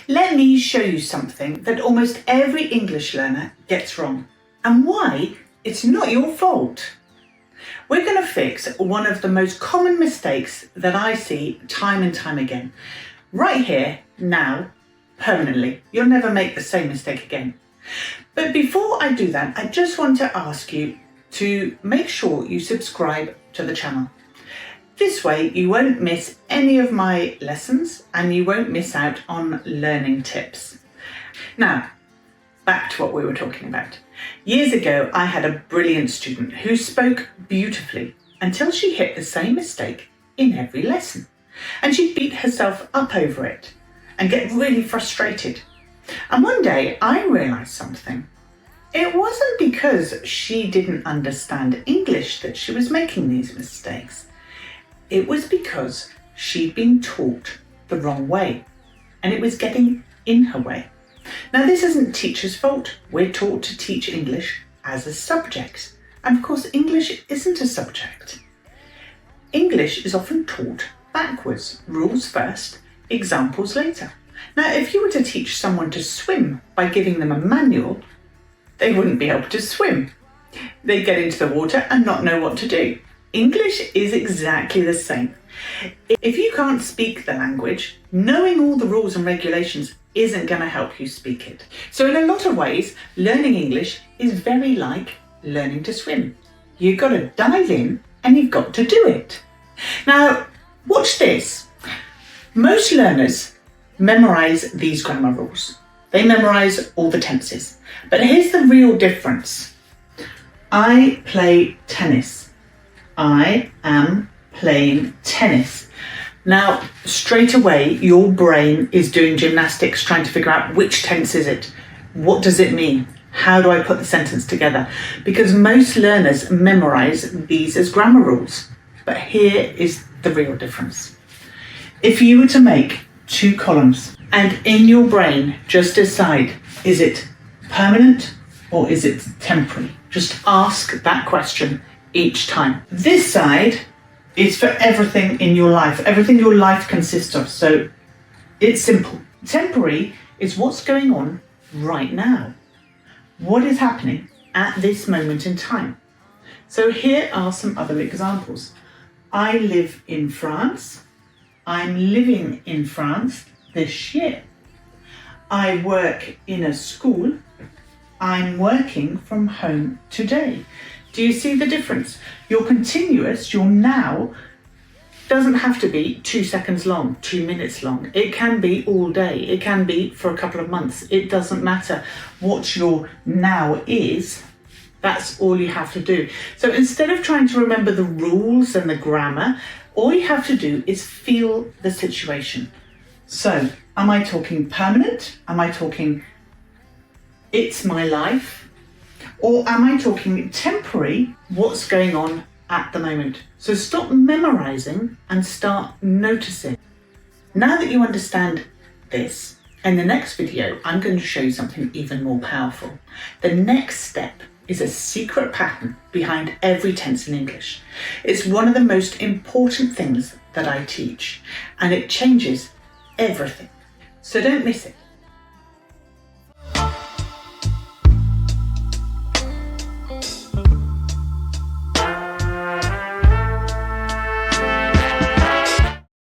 Let me show you something that almost every English learner gets wrong and why it's not your fault. We're going to fix one of the most common mistakes that I see time and time again. Right here, now, permanently. You'll never make the same mistake again. But before I do that, I just want to ask you to make sure you subscribe to the channel. This way you won't miss any of my lessons and you won't miss out on learning tips. Now, back to what we were talking about. Years ago, I had a brilliant student who spoke beautifully until she hit the same mistake in every lesson. And she'd beat herself up over it and get really frustrated. And one day I realised something. It wasn't because she didn't understand English that she was making these mistakes. It was because she'd been taught the wrong way and it was getting in her way. Now, this isn't teachers' fault. We're taught to teach English as a subject. And of course, English isn't a subject. English is often taught backwards, rules first, examples later. Now, if you were to teach someone to swim by giving them a manual, they wouldn't be able to swim. They'd get into the water and not know what to do. English is exactly the same. If you can't speak the language, knowing all the rules and regulations isn't going to help you speak it. So in a lot of ways, learning English is very like learning to swim. You've got to dive in and you've got to do it. Now, watch this. Most learners memorize these grammar rules. They memorize all the tenses. But here's the real difference. I play tennis. I am playing tennis. Now, straight away, your brain is doing gymnastics trying to figure out which tense is it? What does it mean? How do I put the sentence together? Because most learners memorize these as grammar rules. But here is the real difference. If you were to make 2 columns and in your brain just decide, is it permanent or is it temporary? Just ask that question each time. This side is for everything in your life, everything your life consists of. So it's simple. Temporary is what's going on right now. What is happening at this moment in time? So here are some other examples. I live in France. I'm living in France this year. I work in a school. I'm working from home today. Do you see the difference? Your continuous, your now, doesn't have to be 2 seconds long, 2 minutes long. It can be all day. It can be for a couple of months. It doesn't matter what your now is. That's all you have to do. So instead of trying to remember the rules and the grammar, all you have to do is feel the situation. So, am I talking permanent? Am I talking it's my life? Or am I talking temporary, what's going on at the moment? So stop memorizing and start noticing. Now that you understand this, in the next video, I'm going to show you something even more powerful. The next step is a secret pattern behind every tense in English. It's one of the most important things that I teach, and it changes everything. So don't miss it.